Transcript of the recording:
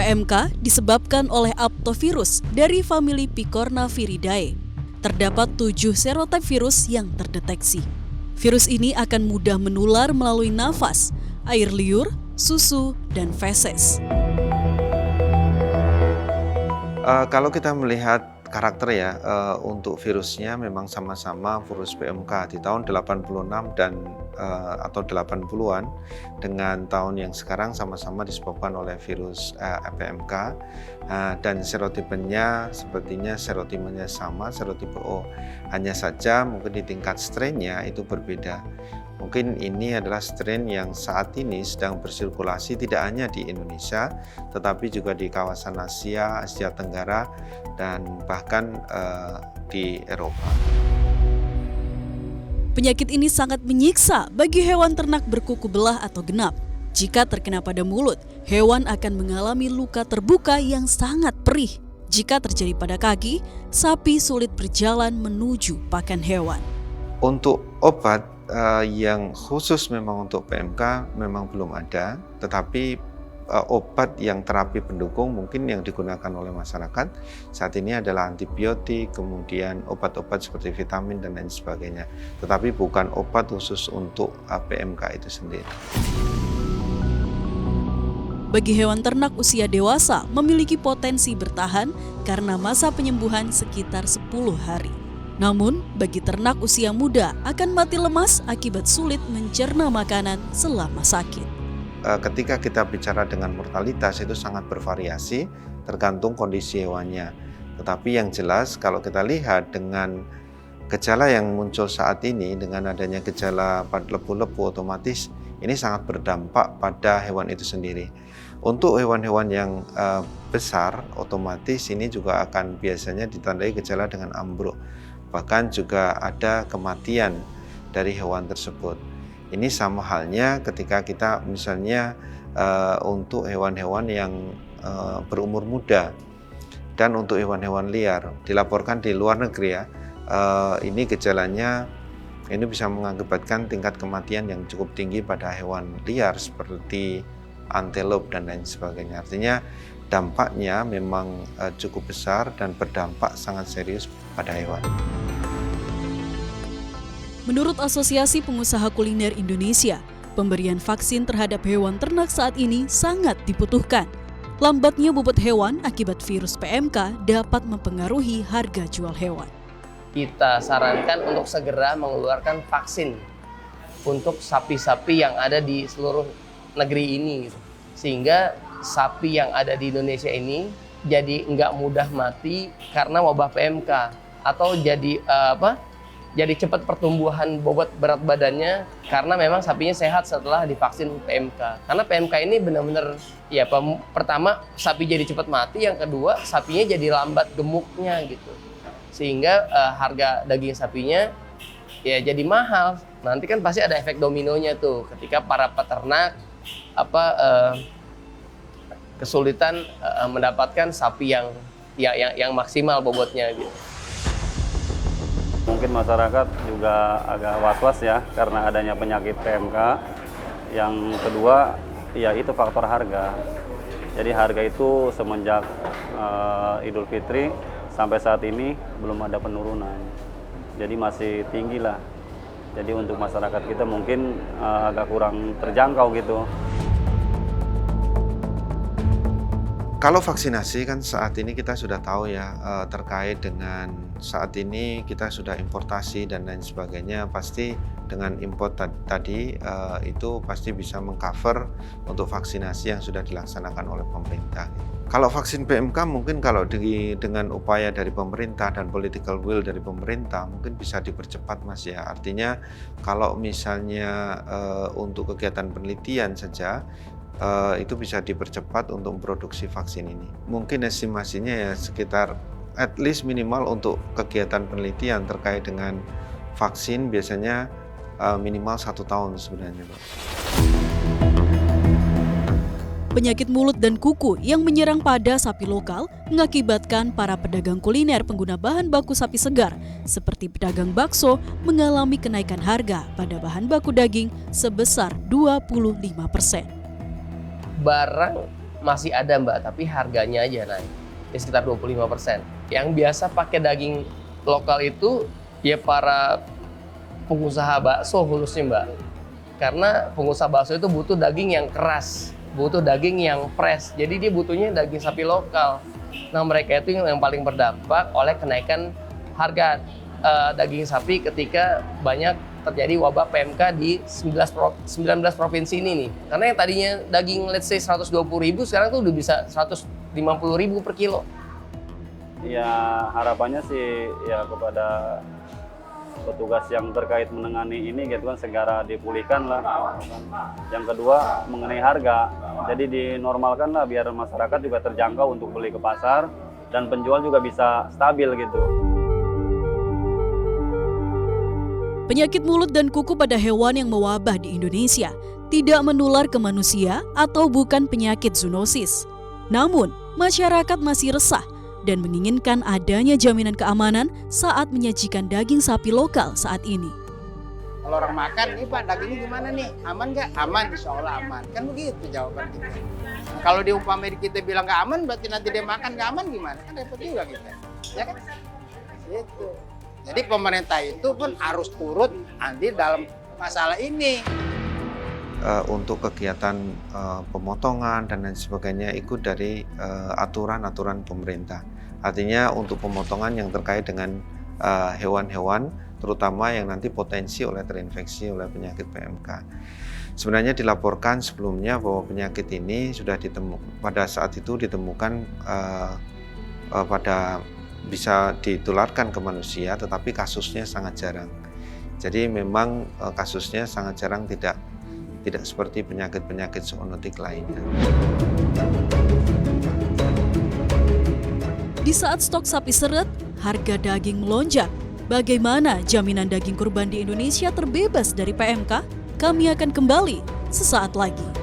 PMK disebabkan oleh aptovirus dari famili Picornaviridae. Terdapat 7 serotip virus yang terdeteksi. Virus ini akan mudah menular melalui nafas, air liur, susu, dan feses. Kalau kita melihat karakter ya, untuk virusnya memang sama-sama virus PMK di tahun 86 dan atau 80-an dengan tahun yang sekarang sama-sama disebabkan oleh virus PMK, dan serotipenya sepertinya serotipenya sama, serotipe O. Hanya saja mungkin di tingkat strain-nya itu berbeda. Mungkin ini adalah strain yang saat ini sedang bersirkulasi tidak hanya di Indonesia, tetapi juga di kawasan Asia, Asia Tenggara, dan bahkan di Eropa. Penyakit ini sangat menyiksa bagi hewan ternak berkuku belah atau genap. Jika terkena pada mulut, hewan akan mengalami luka terbuka yang sangat perih. Jika terjadi pada kaki, sapi sulit berjalan menuju pakan hewan. Untuk obat yang khusus memang untuk PMK memang belum ada, tetapi obat yang terapi pendukung mungkin yang digunakan oleh masyarakat saat ini adalah antibiotik, kemudian obat-obat seperti vitamin dan lain sebagainya, tetapi bukan obat khusus untuk PMK itu sendiri. Bagi hewan ternak usia dewasa memiliki potensi bertahan karena masa penyembuhan sekitar 10 hari. Namun, bagi ternak usia muda akan mati lemas akibat sulit mencerna makanan selama sakit. Ketika kita bicara dengan mortalitas itu sangat bervariasi tergantung kondisi hewannya. Tetapi yang jelas kalau kita lihat dengan gejala yang muncul saat ini, dengan adanya gejala lepu-lepu, otomatis ini sangat berdampak pada hewan itu sendiri. Untuk hewan-hewan yang besar, otomatis ini juga akan biasanya ditandai gejala dengan ambruk. Bahkan juga ada kematian dari hewan tersebut. Ini sama halnya ketika kita misalnya untuk hewan-hewan yang berumur muda dan untuk hewan-hewan liar dilaporkan di luar negeri ya, ini gejalanya ini bisa mengakibatkan tingkat kematian yang cukup tinggi pada hewan liar seperti antelope dan lain sebagainya. Artinya dampaknya memang cukup besar dan berdampak sangat serius pada hewan. Menurut Asosiasi Pengusaha Kuliner Indonesia, pemberian vaksin terhadap hewan ternak saat ini sangat dibutuhkan. Lambatnya bobot hewan akibat virus PMK dapat mempengaruhi harga jual hewan. Kita sarankan untuk segera mengeluarkan vaksin untuk sapi-sapi yang ada di seluruh negeri ini. Sehingga sapi yang ada di Indonesia ini jadi nggak mudah mati karena wabah PMK. Atau jadi jadi cepat pertumbuhan bobot berat badannya karena memang sapinya sehat setelah divaksin PMK. Karena PMK ini benar-benar ya pertama sapi jadi cepat mati, yang kedua sapinya jadi lambat gemuknya gitu. Sehingga harga daging sapinya ya jadi mahal. Nanti kan pasti ada efek dominonya tuh ketika para peternak kesulitan mendapatkan sapi yang maksimal bobotnya gitu. Mungkin masyarakat juga agak was-was ya karena adanya penyakit PMK. Yang kedua, ya itu faktor harga. Jadi harga itu semenjak Idul Fitri sampai saat ini belum ada penurunan. Jadi masih tinggi lah. Jadi untuk masyarakat kita mungkin agak kurang terjangkau gitu. Kalau vaksinasi kan saat ini kita sudah tahu ya, terkait dengan saat ini kita sudah importasi dan lain sebagainya, pasti dengan import tadi itu pasti bisa mengcover untuk vaksinasi yang sudah dilaksanakan oleh pemerintah. Kalau vaksin PMK mungkin kalau dengan upaya dari pemerintah dan political will dari pemerintah mungkin bisa dipercepat Mas ya. Artinya kalau misalnya untuk kegiatan penelitian saja itu bisa dipercepat untuk memproduksi vaksin ini. Mungkin estimasinya ya sekitar at least minimal untuk kegiatan penelitian terkait dengan vaksin biasanya minimal 1 tahun sebenarnya, Pak. Penyakit mulut dan kuku yang menyerang pada sapi lokal mengakibatkan para pedagang kuliner pengguna bahan baku sapi segar seperti pedagang bakso mengalami kenaikan harga pada bahan baku daging sebesar 25%. Barang masih ada Mbak, tapi harganya aja naik. Ya sekitar 25%. Yang biasa pakai daging lokal itu ya para pengusaha bakso khususnya Mbak. Karena pengusaha bakso itu butuh daging yang keras, butuh daging yang fresh. Jadi dia butuhnya daging sapi lokal. Nah mereka itu yang paling berdampak oleh kenaikan harga daging sapi ketika banyak terjadi wabah PMK di 19 provinsi ini nih. Karena yang tadinya daging let's say 120.000 sekarang tuh udah bisa 150.000 per kilo. Ya harapannya sih ya kepada petugas yang terkait menangani ini gitu kan segera dipulihkan lah. Yang kedua mengenai harga, jadi dinormalkan lah biar masyarakat juga terjangkau untuk beli ke pasar dan penjual juga bisa stabil gitu. Penyakit mulut dan kuku pada hewan yang mewabah di Indonesia tidak menular ke manusia atau bukan penyakit zoonosis. Namun, masyarakat masih resah dan menginginkan adanya jaminan keamanan saat menyajikan daging sapi lokal saat ini. Kalau orang makan, nih Pak, dagingnya gimana nih? Aman nggak? Aman, insya Allah aman. Kan begitu jawaban kita. Kalau diumpamanya kita bilang nggak aman, berarti nanti dia makan nggak aman gimana? Kan repot juga kita. Ya kan? Gitu. Jadi pemerintah itu pun harus turut andil dalam masalah ini. Untuk kegiatan pemotongan dan lain sebagainya ikut dari aturan-aturan pemerintah. Artinya untuk pemotongan yang terkait dengan hewan-hewan terutama yang nanti potensi terinfeksi oleh penyakit PMK. Sebenarnya dilaporkan sebelumnya bahwa penyakit ini sudah pada saat itu ditemukan pada bisa ditularkan ke manusia, tetapi kasusnya sangat jarang. Jadi memang kasusnya sangat jarang, tidak seperti penyakit-penyakit zoonotik lainnya. Di saat stok sapi seret, harga daging melonjak. Bagaimana jaminan daging kurban di Indonesia terbebas dari PMK? Kami akan kembali sesaat lagi.